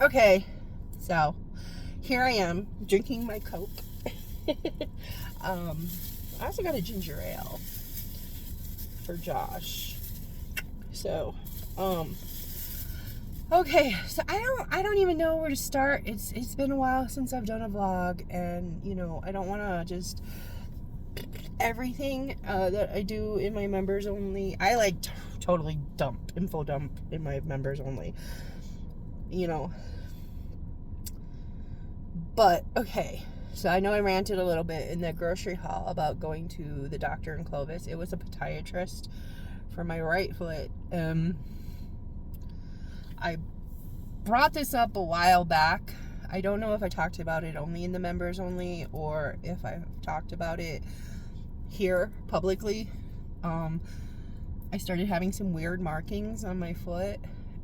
Okay, so here I am drinking my Coke. I also got a ginger ale for Josh. So, okay, so I don't even know where to start. It's been a while since I've done a vlog, and I don't want to just everything that I do in my members only. I like totally info dump in my members only. You know, but okay. So I know I ranted a little bit in the grocery haul about going to the doctor in Clovis. It was a podiatrist for my right foot. I brought this up a while back. I don't know if I talked about it only in the members only or if I talked about it here publicly. I started having some weird markings on my foot,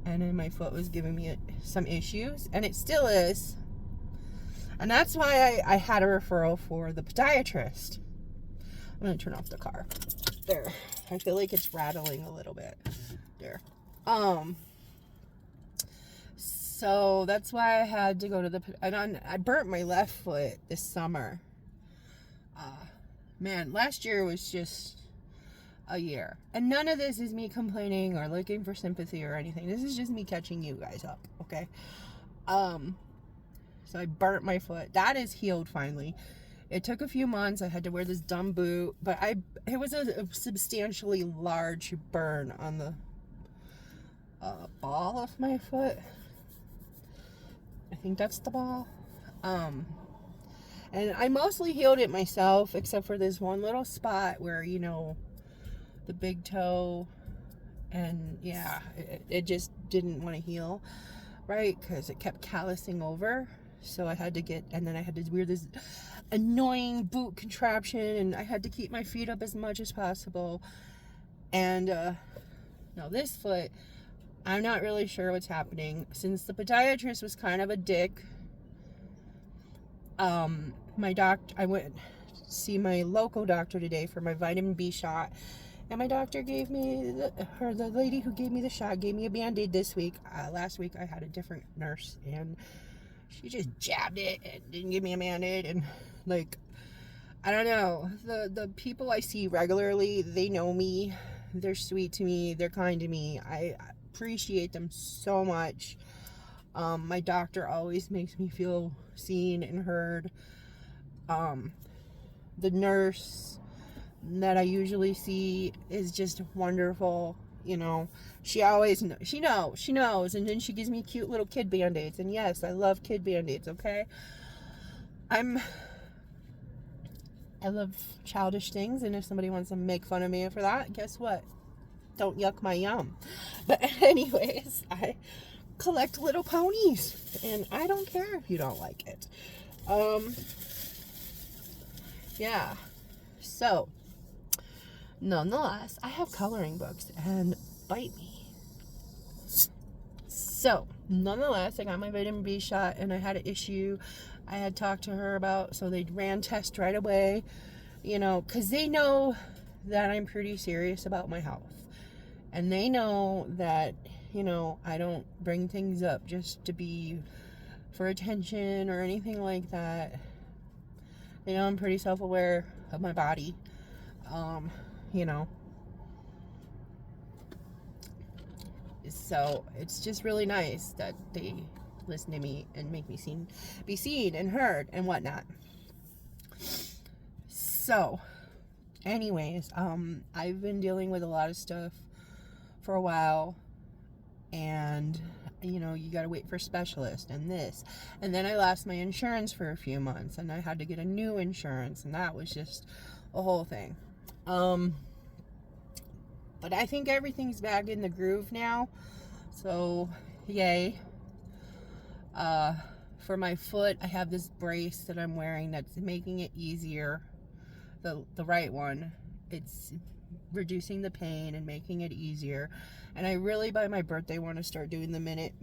and then my foot was giving me some issues, and it still is. And that's why I had a referral for the podiatrist. I'm going to turn off the car. There. I feel like it's rattling a little bit. There. So that's why I had to go to the... I burnt my left foot this summer. Man, last year was just a year. And none of this is me complaining or looking for sympathy or anything. This is just me catching you guys up, okay? So I burnt my foot. That is healed finally. It took a few months. I had to wear this dumb boot, but it was a substantially large burn on the ball of my foot. I think that's the ball. And I mostly healed it myself, except for this one little spot where, the big toe, and yeah, it just didn't want to heal, right? Because it kept callousing over. So I had to and then I had to wear this annoying boot contraption, and I had to keep my feet up as much as possible. And now this foot, I'm not really sure what's happening. Since the podiatrist was kind of a dick, I went to see my local doctor today for my vitamin B shot, and my doctor gave me the lady who gave me the shot gave me a Band-Aid this week. Last week I had a different nurse, and she just jabbed it and didn't give me a Band-Aid. And I don't know, the people I see regularly, they know me, they're sweet to me, they're kind to me. I appreciate them so much. My doctor always makes me feel seen and heard. The nurse that I usually see is just wonderful. She always she knows, and then she gives me cute little kid Band-Aids. And yes, I love kid Band-Aids, okay? I love childish things, and if somebody wants to make fun of me for that, guess what? Don't yuck my yum. But anyways, I collect little ponies, and I don't care if you don't like it. Yeah. So, nonetheless, I have coloring books, and bite me. So, nonetheless, I got my vitamin B shot, and I had an issue I had talked to her about, so they ran tests right away, because they know that I'm pretty serious about my health. And they know that, I don't bring things up just to be for attention or anything like that. They know I'm pretty self-aware of my body. So it's just really nice that they listen to me and make me be seen and heard and whatnot. So, anyways, I've been dealing with a lot of stuff for a while, and you gotta wait for specialists and this, and then I lost my insurance for a few months, and I had to get a new insurance, and that was just a whole thing. But I think everything's back in the groove now, so yay. For my foot, I have this brace that I'm wearing that's making it easier. The right one. It's reducing the pain and making it easier. And I really, by my birthday, want to start doing the minute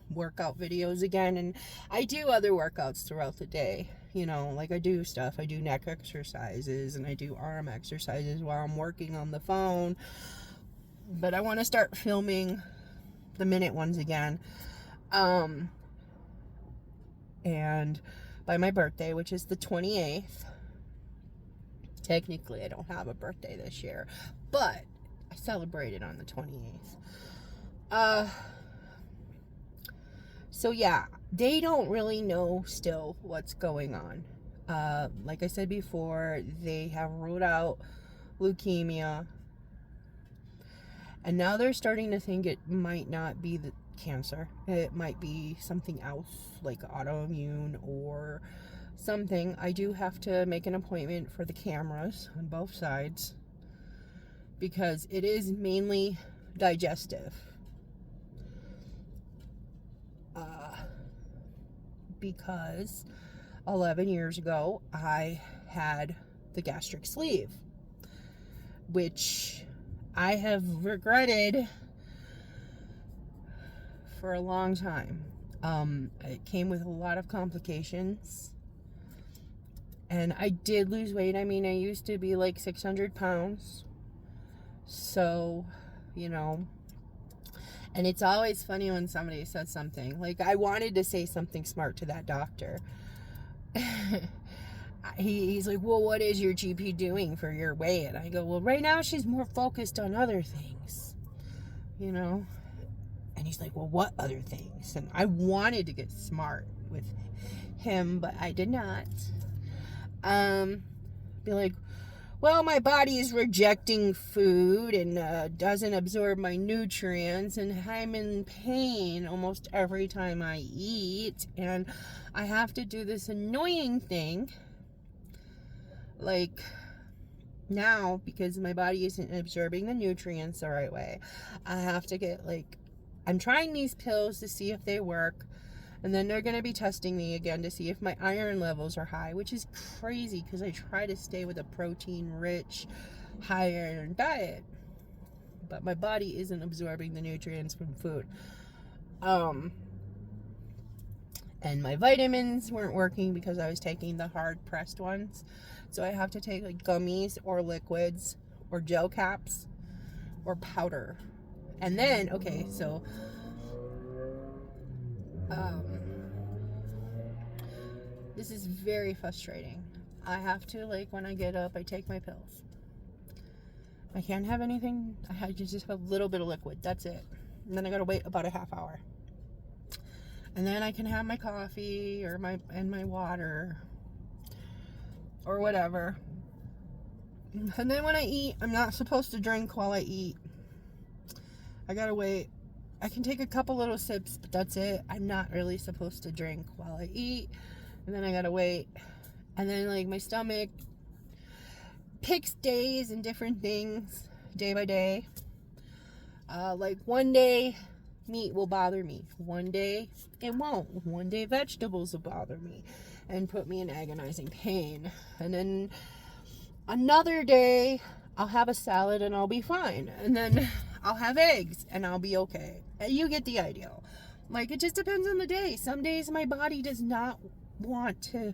workout videos again. And I do other workouts throughout the day. I do stuff. I do neck exercises, and I do arm exercises while I'm working on the phone. But I want to start filming the minute ones again. and by my birthday, which is the 28th. Technically, I don't have a birthday this year, but I celebrated on the 28th. So yeah, they don't really know still what's going on. Like I said before, they have ruled out leukemia, and now they're starting to think it might not be the cancer. It might be something else, like autoimmune or something. I do have to make an appointment for the cameras on both sides because it is mainly digestive. Because 11 years ago I had the gastric sleeve, which I have regretted for a long time. It came with a lot of complications, and I did lose weight. I mean, I used to be like 600 pounds, so, you know, and it's always funny when somebody says something. Like, I wanted to say something smart to that doctor. He's like, well, what is your GP doing for your weight? And I go, well, right now she's more focused on other things, you know? And he's like, well, what other things? And I wanted to get smart with him, but I did not. Be like, well, my body is rejecting food and doesn't absorb my nutrients, and I'm in pain almost every time I eat, and I have to do this annoying thing, like, now, because my body isn't absorbing the nutrients the right way. I have to get, like, I'm trying these pills to see if they work, and then they're going to be testing me again to see if my iron levels are high, which is crazy because I try to stay with a protein-rich, high iron diet, but my body isn't absorbing the nutrients from food. And my vitamins weren't working because I was taking the hard-pressed ones, so I have to take, like, gummies or liquids or gel caps or powder. And then, okay, so this is very frustrating. I have to, like, when I get up, I take my pills. I can't have anything. I have to just have a little bit of liquid. That's it. And then I gotta wait about a half hour. And then I can have my coffee or my water or whatever. And then when I eat, I'm not supposed to drink while I eat. I gotta wait. I can take a couple little sips, but that's it. I'm not really supposed to drink while I eat. And then I gotta wait. And then, like, my stomach picks days and different things, day by day. Like, one day, meat will bother me. One day, it won't. One day, vegetables will bother me and put me in agonizing pain. And then another day, I'll have a salad and I'll be fine. And then I'll have eggs and I'll be okay. You get the idea. Like, it just depends on the day. Some days my body does not want to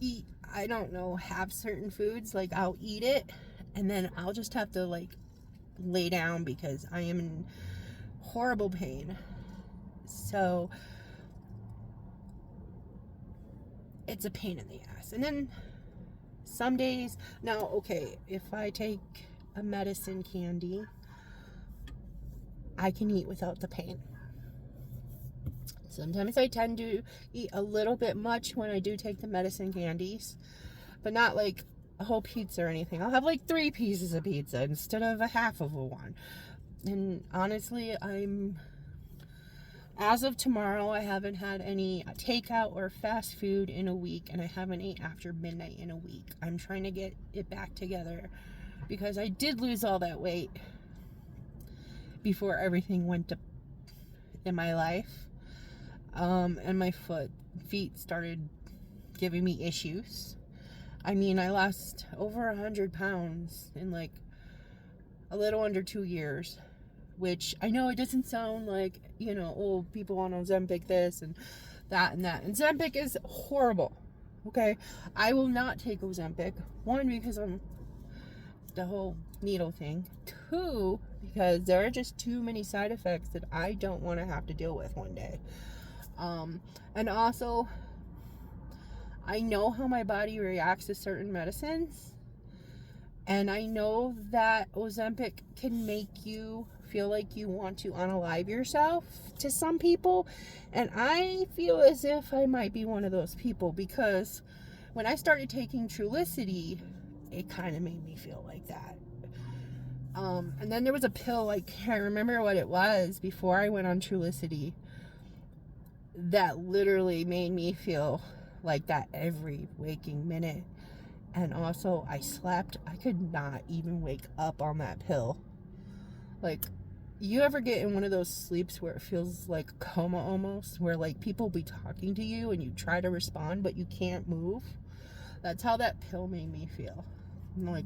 eat, I don't know, have certain foods. Like, I'll eat it and then I'll just have to, like, lay down because I am in horrible pain. So it's a pain in the ass. And then some days, now, okay, if I take a medicine candy, I can eat without the pain. Sometimes I tend to eat a little bit much when I do take the medicine candies, but not like a whole pizza or anything. I'll have like 3 pieces of pizza instead of a half of a one. And honestly, as of tomorrow, I haven't had any takeout or fast food in a week, and I haven't ate after midnight in a week. I'm trying to get it back together because I did lose all that weight before everything went to in my life. And my feet started giving me issues. I mean, I lost over 100 pounds in like a little under 2 years, which I know it doesn't sound like, you know, oh, people on Ozempic this and that and that. And Ozempic is horrible, okay? I will not take Ozempic. 1, because I'm the whole needle thing. 2, because there are just too many side effects that I don't want to have to deal with one day. And also, I know how my body reacts to certain medicines. And I know that Ozempic can make you feel like you want to unalive yourself to some people. And I feel as if I might be one of those people, because when I started taking Trulicity, it kind of made me feel like that. And then there was a pill, I can't remember what it was, before I went on Trulicity, that literally made me feel like that every waking minute. And also, I slept. I could not even wake up on that pill. Like, you ever get in one of those sleeps where it feels like a coma almost, where like people be talking to you and you try to respond but you can't move? That's how that pill made me feel. I'm like,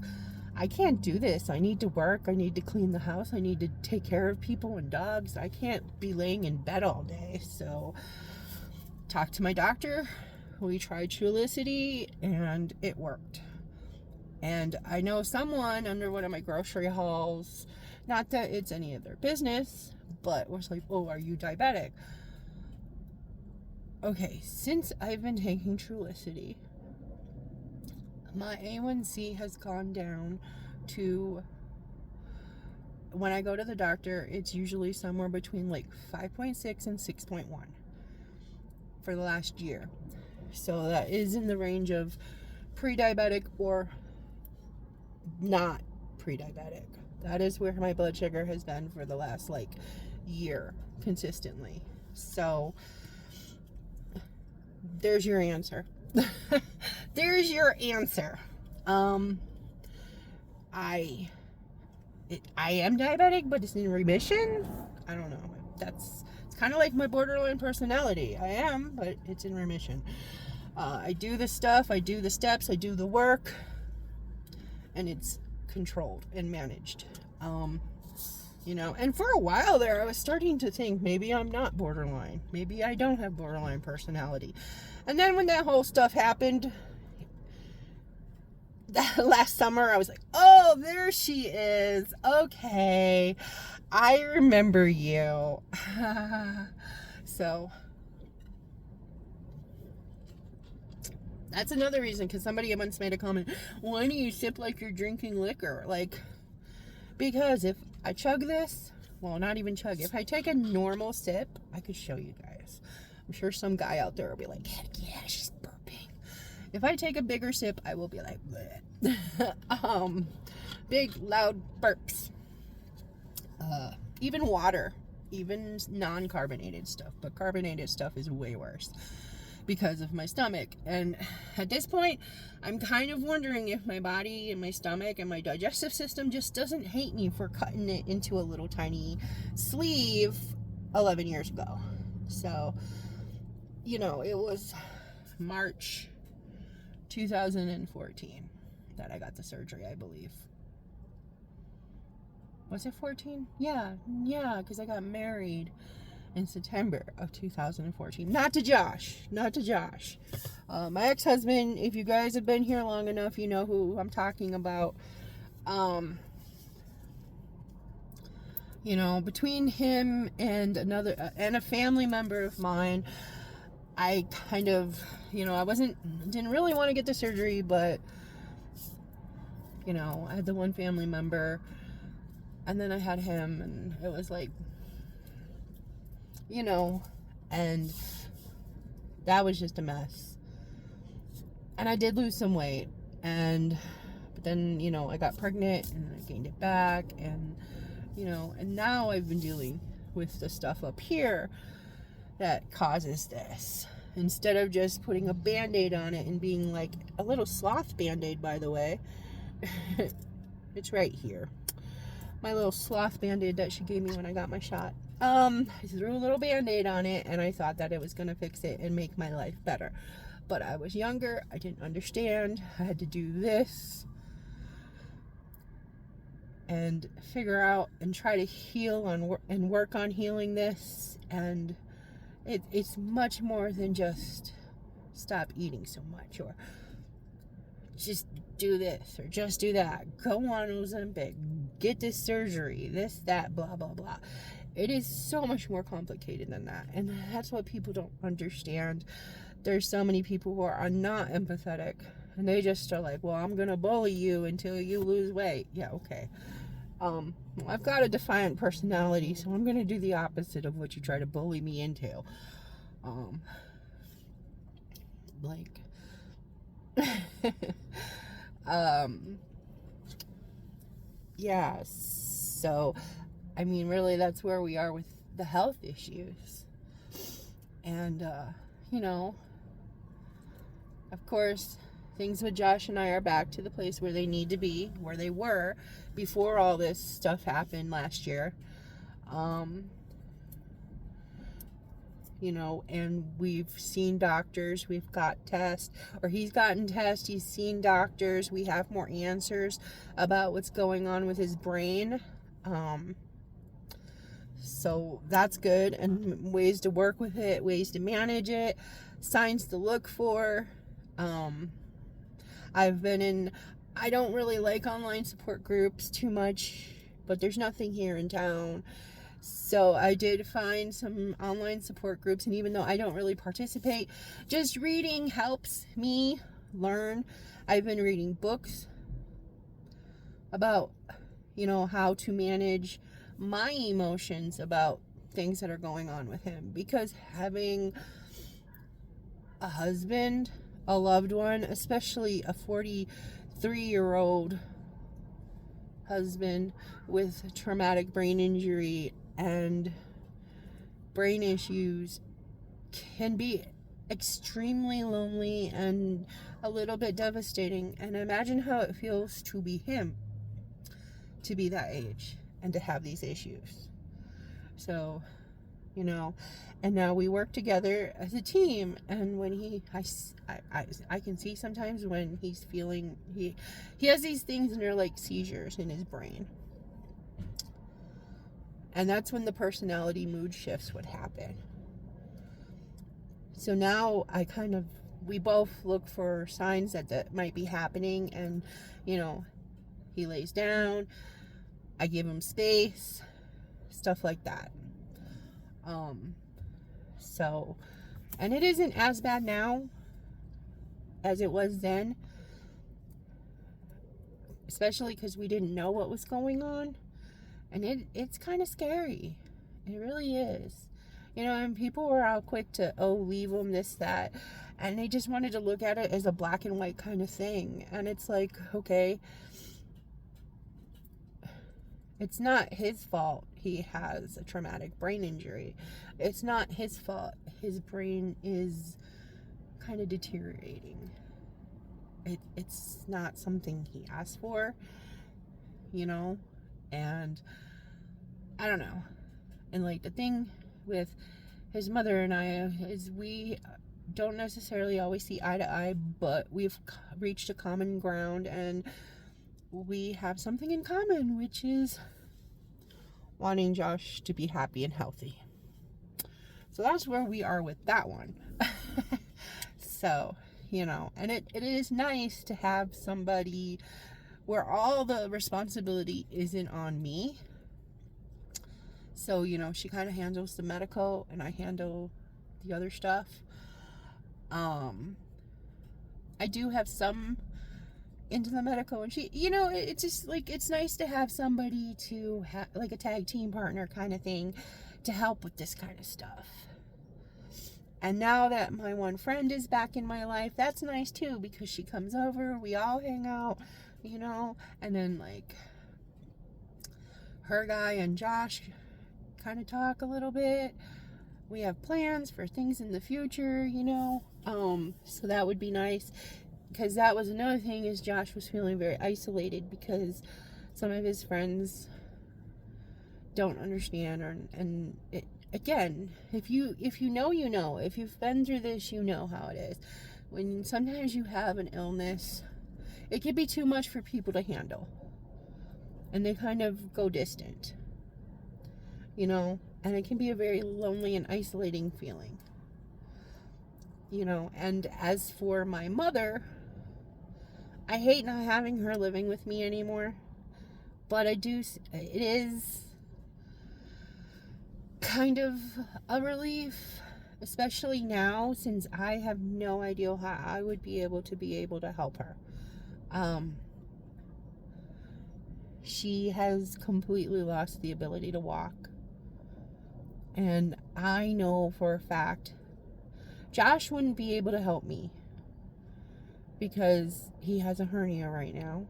I can't do this. I need to work. I need to clean the house. I need to take care of people and dogs. I can't be laying in bed all day. So, talked to my doctor. We tried Trulicity and it worked. And I know someone under one of my grocery hauls, not that it's any of their business, but was like, oh, are you diabetic? Okay, since I've been taking Trulicity, my A1C has gone down to, when I go to the doctor, it's usually somewhere between like 5.6 and 6.1 for the last year. So that is in the range of pre-diabetic or not pre-diabetic. That is where my blood sugar has been for the last like year consistently. So there's your answer. There's your answer. I am diabetic, but it's in remission. I don't know. It's kind of like my borderline personality. I am, but it's in remission. I do the stuff, I do the steps, I do the work, and it's controlled and managed. And for a while there, I was starting to think maybe I'm not borderline. Maybe I don't have borderline personality. And then when that whole stuff happened last summer, I was like, oh, there she is. Okay, I remember you. So that's another reason, because somebody once made a comment, why do you sip like you're drinking liquor? Like, because if I chug this, well, not even chug, if I take a normal sip, I could show you guys. I'm sure some guy out there will be like, heck yeah, she's burping. If I take a bigger sip, I will be like, bleh. Big, loud burps. Even water, even non-carbonated stuff, but carbonated stuff is way worse because of my stomach. And at this point, I'm kind of wondering if my body and my stomach and my digestive system just doesn't hate me for cutting it into a little tiny sleeve 11 years ago. So, it was March 2014 that I got the surgery, I believe. Was it 14? Yeah, because I got married in September of 2014. Not to Josh. My ex-husband, if you guys have been here long enough, you know who I'm talking about. Between him and and a family member of mine, I kind of, didn't really want to get the surgery, but, I had the one family member, and then I had him, and it was like, and that was just a mess. And I did lose some weight, but then, I got pregnant, and I gained it back, and, and now I've been dealing with the stuff up here that causes this. Instead of just putting a Band-Aid on it and being like a little sloth Band-Aid, by the way. It's right here. My little sloth Band-Aid that she gave me when I got my shot. I threw a little Band-Aid on it, and I thought that it was going to fix it and make my life better. But I was younger. I didn't understand. I had to do this and figure out and try to heal and work on healing this. And it's much more than just stop eating so much or just do this or just do that. Go on Ozempic. Get this surgery. This, that, blah, blah, blah. It is so much more complicated than that. And that's what people don't understand. There's so many people who are not empathetic. And they just are like, well, I'm going to bully you until you lose weight. Yeah, okay. I've got a defiant personality, so I'm going to do the opposite of what you try to bully me into. Like, yeah, so, I mean, really, that's where we are with the health issues. And, you know, of course, things with Josh and I are back to the place where they need to be, where they were before all this stuff happened last year. You know, and we've seen doctors, we've got tests, or he's gotten tests, he's seen doctors, we have more answers about what's going on with his brain. So that's good, and ways to work with it, ways to manage it, signs to look for. I don't really like online support groups too much, but there's nothing here in town. So I did find some online support groups, and even though I don't really participate, just reading helps me learn. I've been reading books about, you know, how to manage my emotions about things that are going on with him, because having a husband, a loved one, especially a 43-year-old husband with traumatic brain injury and brain issues, can be extremely lonely and a little bit devastating. And imagine how it feels to be him, to be that age and to have these issues. So, you know, and now we work together as a team. And when I can see sometimes when he's feeling, he has these things, and they're like seizures in his brain. And that's when the personality mood shifts would happen. So now we both look for signs that might be happening. And, you know, he lays down, I give him space, stuff like that. So, and it isn't as bad now as it was then, especially because we didn't know what was going on. And it's kind of scary. It really is. You know, and people were all quick to, leave them, this, that. And they just wanted to look at it as a black and white kind of thing. And it's like, okay, it's not his fault he has a traumatic brain injury. It's not his fault his brain is kind of deteriorating. It's not something he asked for, you know? And I don't know. And like the thing with his mother and I is we don't necessarily always see eye to eye, but we've reached a common ground, and we have something in common, which is wanting Josh to be happy and healthy. So that's where we are with that one. So, you know, and it is nice to have somebody where all the responsibility isn't on me. So, you know, she kind of handles the medical and I handle the other stuff. I do have some into the medical, and she, you know, it's just like, it's nice to have somebody to have, like a tag team partner kind of thing, to help with this kind of stuff. And now that my one friend is back in my life, that's nice too, because she comes over, we all hang out, you know, and then like her guy and Josh kind of talk a little bit. We have plans for things in the future, you know, so that would be nice, because that was another thing, is Josh was feeling very isolated because some of his friends don't understand, and it, again, if you know, you know, if you've been through this, you know how it is. When sometimes you have an illness, it can be too much for people to handle, and they kind of go distant, you know, and it can be a very lonely and isolating feeling, you know. And as for my mother, I hate not having her living with me anymore, but it is kind of a relief, especially now since I have no idea how I would be able to help her. She has completely lost the ability to walk. And I know for a fact Josh wouldn't be able to help me because he has a hernia right now.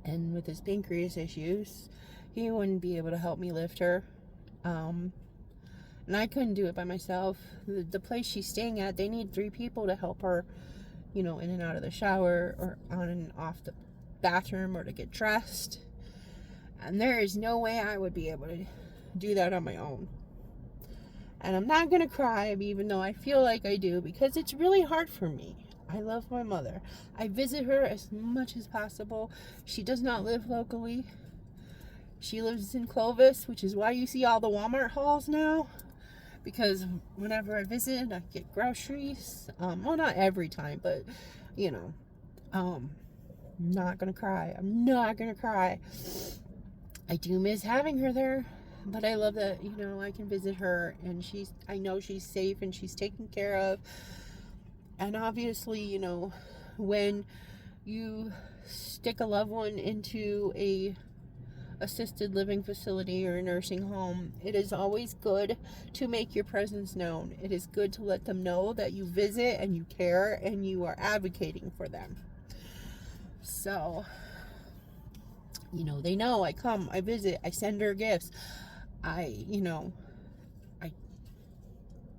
And with his pancreas issues, he wouldn't be able to help me lift her. And I couldn't do it by myself. The place she's staying at, they need 3 people to help her, in and out of the shower or on and off the bathroom or to get dressed. And there is no way I would be able to do that on my own. And I'm not going to cry, even though I feel like I do, because it's really hard for me. I love my mother. I visit her as much as possible. She does not live locally. She lives in Clovis, which is why you see all the Walmart hauls now. Because whenever I visit, I get groceries. Well, not every time, but, I'm not going to cry. I'm not going to cry. I do miss having her there. But I love that, I can visit her and I know she's safe and she's taken care of. And obviously, when you stick a loved one into a assisted living facility or a nursing home, it is always good to make your presence known. It is good to let them know that you visit and you care and you are advocating for them. So, they know I come, I visit, I send her gifts. I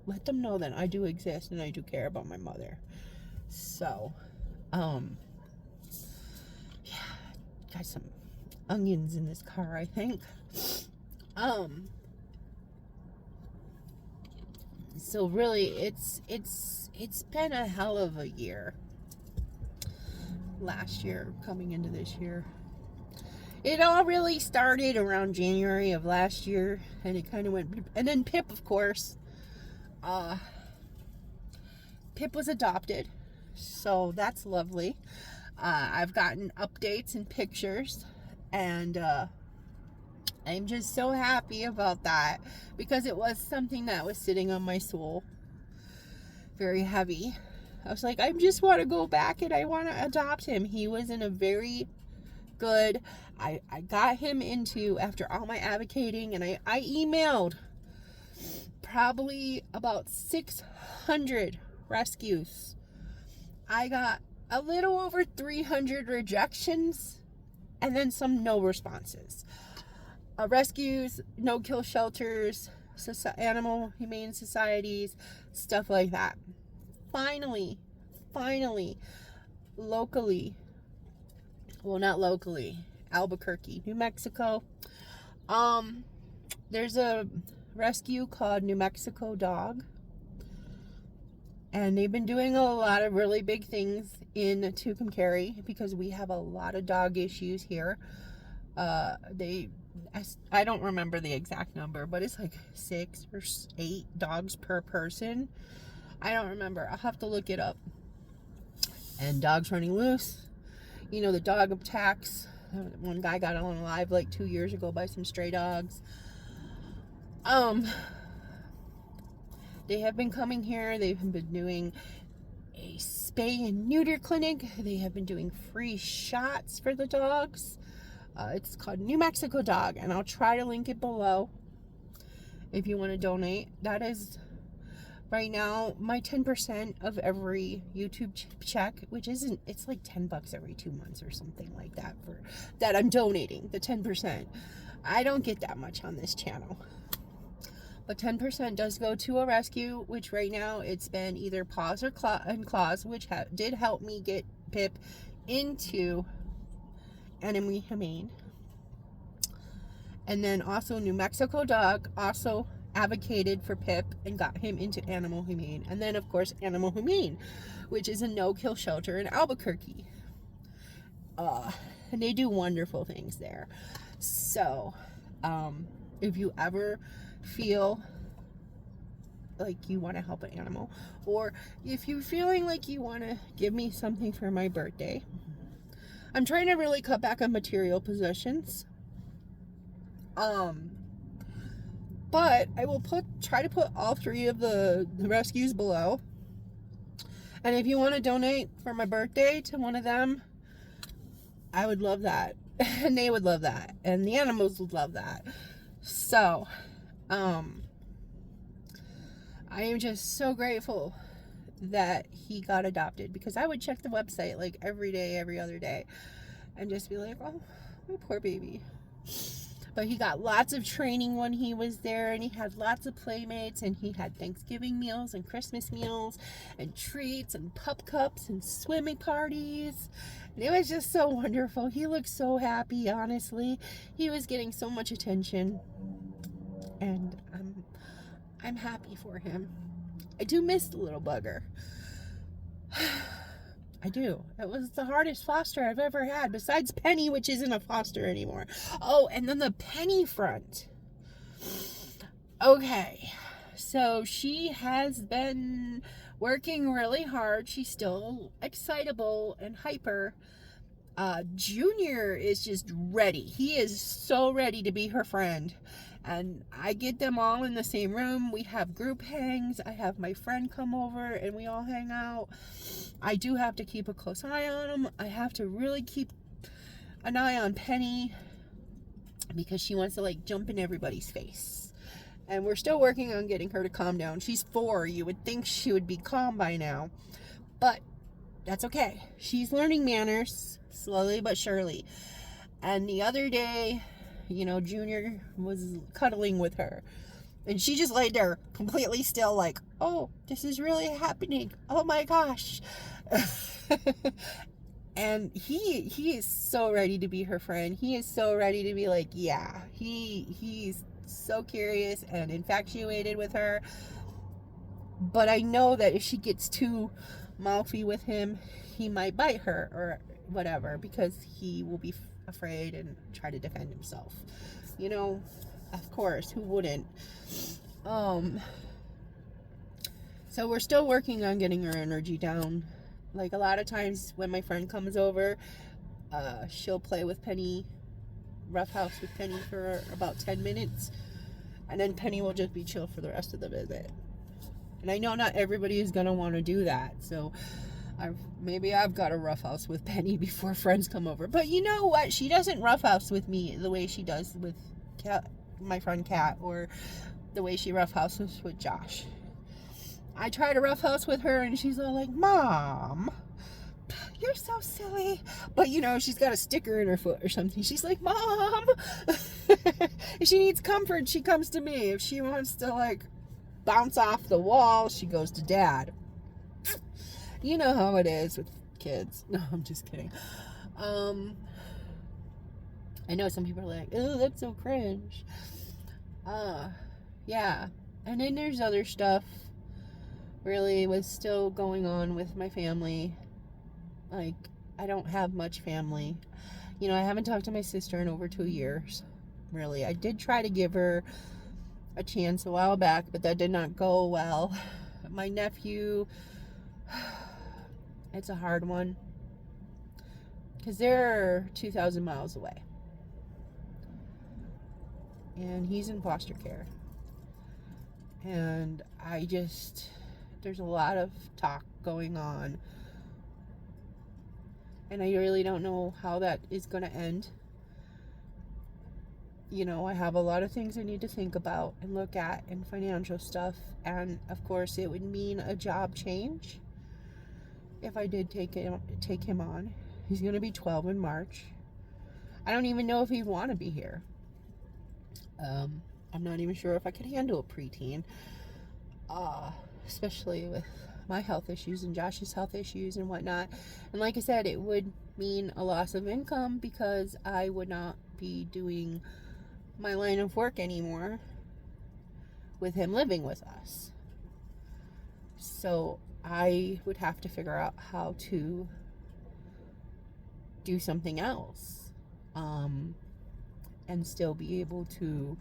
let them know that I do exist and I do care about my mother. So, yeah, got some onions in this car, I think. So really, it's been a hell of a year. Last year, coming into this year. It all really started around January of last year, and it kind of went, and then Pip, of course, Pip was adopted, so that's lovely. I've gotten updates and pictures, and I'm just so happy about that, because it was something that was sitting on my soul, very heavy. I was like, I just want to go back and I want to adopt him. He was in a very good, I got him into, after all my advocating, and I emailed probably about 600 rescues. I got a little over 300 rejections and then some no responses. Rescues, no-kill shelters, animal humane societies, stuff like that. Finally, locally, well, not locally, Albuquerque, New Mexico, there's a rescue called New Mexico Dawg, and they've been doing a lot of really big things in Tucumcari because we have a lot of dog issues here. I don't remember the exact number, but it's like 6 or 8 dogs per person. I don't remember. I'll have to look it up. And dogs running loose. The dog attacks. One guy got alive like 2 years ago by some stray dogs. They have been coming here. They've been doing a spay and neuter clinic. They have been doing free shots for the dogs. It's called New Mexico Dawg, and I'll try to link it below if you want to donate. That is right now my 10% of every YouTube check, which isn't, it's like $10 every 2 months or something like that, for that I'm donating. The 10%. I don't get that much on this channel, but 10% does go to a rescue, which right now it's been either Paws or Claws, which did help me get Pip into Animal Humane. And then also New Mexico Dawg also advocated for Pip and got him into Animal Humane. And then of course Animal Humane, which is a no-kill shelter in Albuquerque. And they do wonderful things there. So if you ever feel like you want to help an animal, or if you're feeling like you want to give me something for my birthday, I'm trying to really cut back on material possessions. But I will try to put all 3 of the rescues below. And if you want to donate for my birthday to one of them, I would love that. And they would love that. And the animals would love that. So, I am just so grateful that he got adopted, because I would check the website like every day, every other day, and just be like, oh, my poor baby. But he got lots of training when he was there, and he had lots of playmates, and he had Thanksgiving meals and Christmas meals and treats and pup cups and swimming parties. And it was just so wonderful. He looked so happy, honestly. He was getting so much attention, and I'm happy for him. I do miss the little bugger. I do. It was the hardest foster I've ever had, besides Penny, which isn't a foster anymore. Oh, and then the Penny front. Okay, so she has been working really hard. She's still excitable and hyper. Junior is just ready. He is so ready to be her friend. And I get them all in the same room. We have group hangs. I have my friend come over and we all hang out. I do have to keep a close eye on them. I have to really keep an eye on Penny, because she wants to like jump in everybody's face. And we're still working on getting her to calm down. She's 4. You would think she would be calm by now. But that's okay. She's learning manners slowly but surely. And the other day, Junior was cuddling with her, and she just laid there completely still, like, oh, this is really happening. Oh my gosh. And he is so ready to be her friend. He is so ready to be like, yeah, he's so curious and infatuated with her. But I know that if she gets too mouthy with him, he might bite her or whatever, because he will be afraid and try to defend himself. Of course, who wouldn't? So we're still working on getting her energy down. Like, a lot of times when my friend comes over, she'll play with Penny, roughhouse with Penny for about 10 minutes, and then Penny will just be chill for the rest of the visit. And I know not everybody is gonna want to do that, so maybe I've got a roughhouse with Penny before friends come over. But you know what? She doesn't roughhouse with me the way she does with my friend Kat, or the way she roughhouses with Josh. I try to roughhouse with her, and she's all like, Mom, you're so silly. But she's got a sticker in her foot or something. She's like, Mom. If she needs comfort, she comes to me. If she wants to like bounce off the wall, she goes to Dad. You know how it is with kids. No, I'm just kidding. I know some people are like, oh, that's so cringe. Yeah. And then there's other stuff really was still going on with my family. Like, I don't have much family. I haven't talked to my sister in over 2 years. Really. I did try to give her a chance a while back, but that did not go well. My nephew, it's a hard one, because they're 2,000 miles away. And he's in foster care. And there's a lot of talk going on. And I really don't know how that is going to end. I have a lot of things I need to think about and look at, and financial stuff. And of course, it would mean a job change if I did take him on. He's going to be 12 in March. I don't even know if he'd want to be here. I'm not even sure if I could handle a preteen, especially with my health issues and Josh's health issues and whatnot. And like I said, it would mean a loss of income, because I would not be doing my line of work anymore with him living with us. So I would have to figure out how to do something else, and still be able to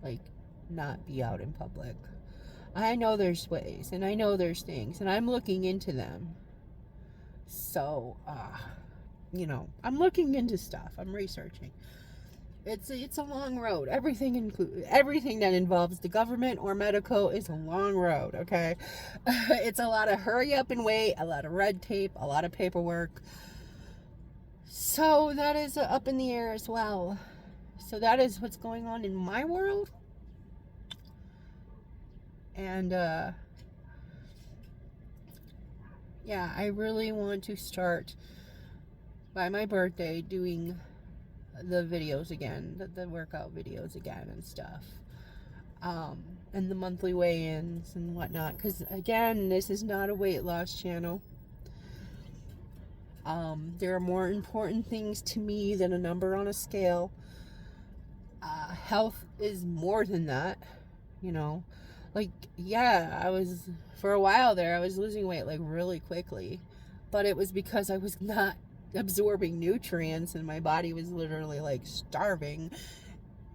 like not be out in public. I know there's ways, and I know there's things, and I'm looking into them. So I'm looking into stuff. I'm researching. It's a long road. Everything that involves the government or medical is a long road, okay? It's a lot of hurry up and wait, a lot of red tape, a lot of paperwork. So that is up in the air as well. So that is what's going on in my world. And yeah, I really want to start by my birthday doing the videos again, the workout videos again and stuff, and the monthly weigh-ins and whatnot, because again, this is not a weight loss channel. There are more important things to me than a number on a scale. Health is more than that, you know. Like, yeah, for a while there, I was losing weight like really quickly, but it was because I was not absorbing nutrients and my body was literally like starving,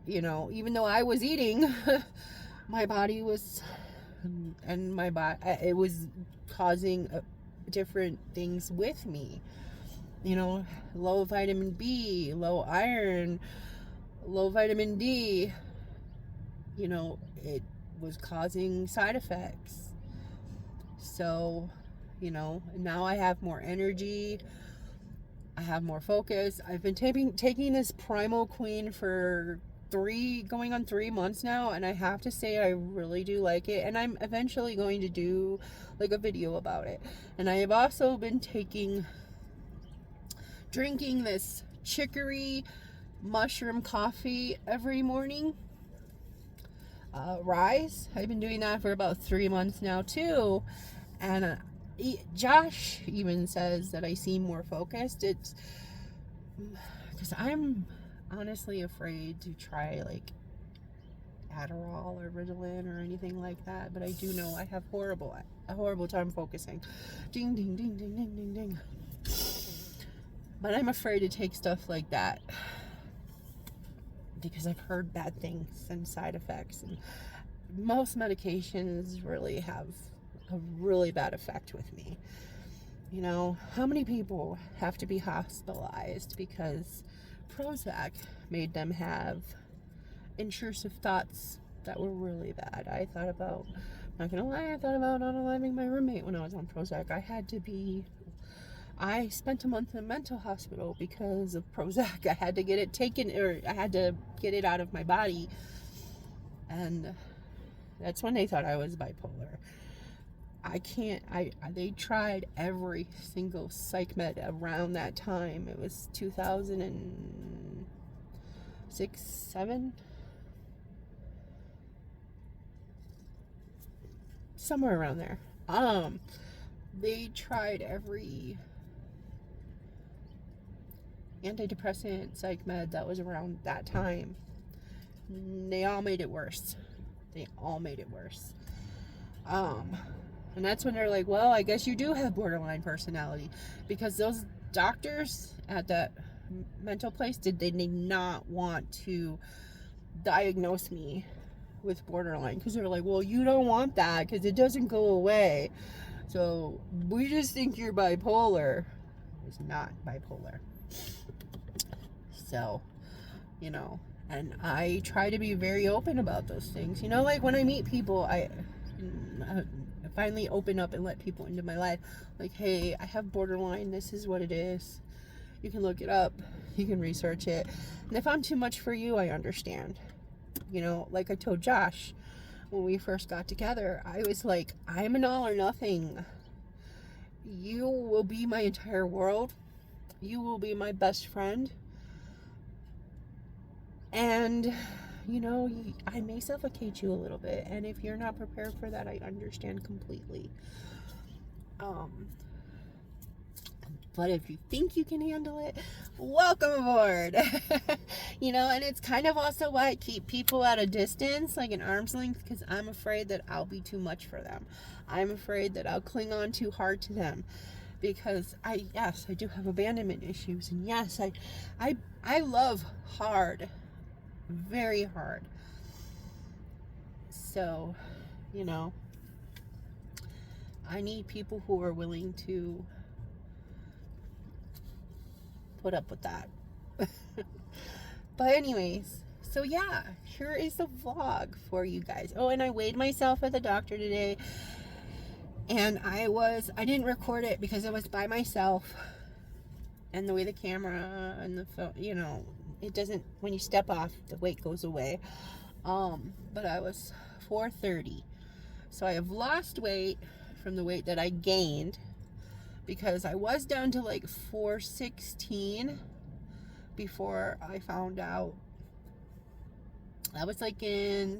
you know. Even though I was eating, my body was, and my body, it was causing different things with me, you know. Low vitamin B, low iron, low vitamin D, you know. It was causing side effects. So, you know, now I have more energy, I have more focus. I've been taking this Primal Queen for going on 3 months now, and I have to say I really do like it, and I'm eventually going to do like a video about it. And I have also been drinking this chicory mushroom coffee every morning. Rise. I've been doing that for about 3 months now too, and Josh even says that I seem more focused. It's because I'm honestly afraid to try like Adderall or Ritalin or anything like that, but I do know I have a horrible time focusing. Ding ding ding ding ding ding ding. But I'm afraid to take stuff like that because I've heard bad things and side effects, and most medications really have a really bad effect with me. You know, how many people have to be hospitalized because Prozac made them have intrusive thoughts that were really bad? I thought about unaliving my roommate when I was on Prozac. I spent a month in a mental hospital because of Prozac. I had to get it taken, or I had to get it out of my body. And that's when they thought I was bipolar. They tried every single psych med around that time. It was 2006, 7? Somewhere around there. They tried every antidepressant psych med that was around that time. They all made it worse. And that's when they're like, well, I guess you do have borderline personality, because those doctors at that mental place they did not want to diagnose me with borderline, because they're like, well, you don't want that because it doesn't go away, so we just think you're bipolar. It's not bipolar. So, you know, and I try to be very open about those things. You know, like when I meet people, I finally open up and let people into my life. Like, hey, I have borderline. This is what it is. You can look it up. You can research it. And if I'm too much for you, I understand. You know, like I told Josh when we first got together, I was like, I'm an all or nothing. You will be my entire world. You will be my best friend. And, you know, I may suffocate you a little bit. And if you're not prepared for that, I understand completely. But if you think you can handle it, welcome aboard. You know, and it's kind of also why I keep people at a distance, like an arm's length, because I'm afraid that I'll be too much for them. I'm afraid that I'll cling on too hard to them. Because I do have abandonment issues. And yes, I love hard. Very hard. So, you know, I need people who are willing to put up with that. But anyways, so yeah, here is the vlog for you guys. Oh, and I weighed myself at the doctor today, and I didn't record it because I was by myself, and the way the camera and the phone, it doesn't, when you step off, the weight goes away. But I was 430. So I have lost weight from the weight that I gained, because I was down to like 416 before I found out. That was like in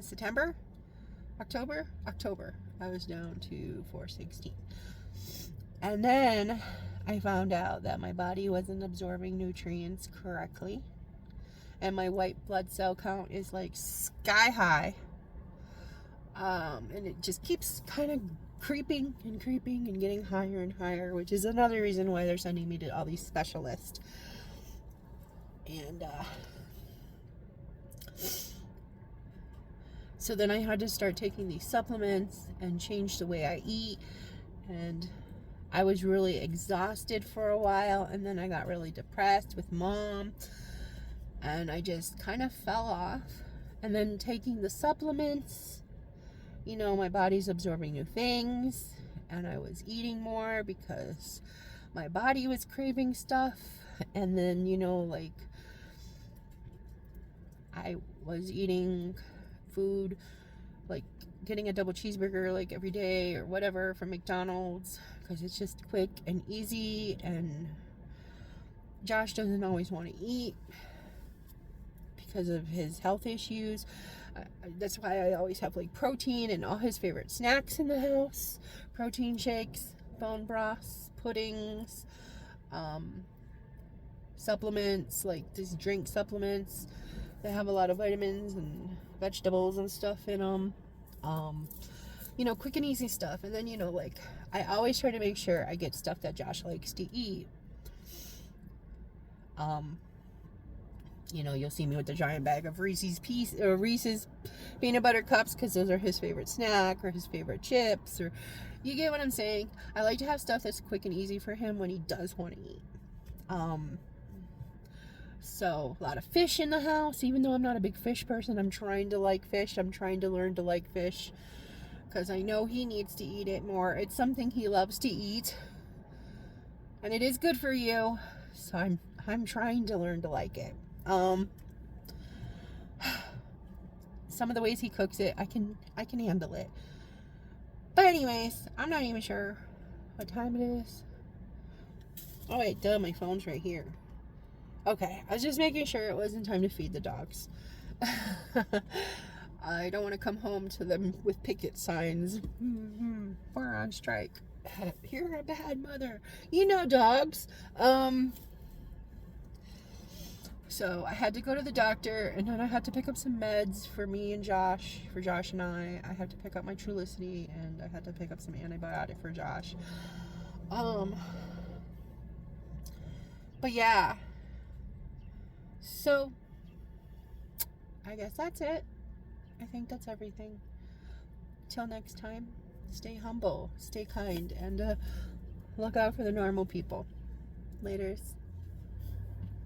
October. I was down to 416. And then I found out that my body wasn't absorbing nutrients correctly. And my white blood cell count is like sky high. And it just keeps kind of creeping and getting higher and higher, which is another reason why they're sending me to all these specialists. And so then I had to start taking these supplements and change the way I eat, and I was really exhausted for a while, and then I got really depressed with Mom, and I just kind of fell off. And then taking the supplements, my body's absorbing new things, and I was eating more because my body was craving stuff. And then, like, I was eating food, like getting a double cheeseburger like every day or whatever from McDonald's, because it's just quick and easy, and Josh doesn't always want to eat because of his health issues. That's why I always have like protein and all his favorite snacks in the house: protein shakes, bone broths, puddings, supplements, like these drink supplements. They have a lot of vitamins and vegetables and stuff in them. Quick and easy stuff. And then, like, I always try to make sure I get stuff that Josh likes to eat. You'll see me with the giant bag of Reese's peanut butter cups, because those are his favorite snack, or his favorite chips, or you get what I'm saying. I like to have stuff that's quick and easy for him when he does want to eat. So a lot of fish in the house, even though I'm not a big fish person. I'm trying to like fish. I'm trying to learn to like fish, because I know he needs to eat it more. It's something he loves to eat, and it is good for you. So I'm trying to learn to like it. Some of the ways he cooks it, I can handle it. But anyways, I'm not even sure what time it is. Oh wait, duh, my phone's right here. Okay, I was just making sure it wasn't time to feed the dogs. I don't want to come home to them with picket signs. We're on strike. You're a bad mother. Dogs. So I had to go to the doctor, and then I had to pick up some meds for me and Josh, for Josh and I. I had to pick up my Trulicity, and I had to pick up some antibiotic for Josh. But yeah. So I guess that's it. I think that's everything. Till next time, stay humble, stay kind, and look out for the normal people. Laters.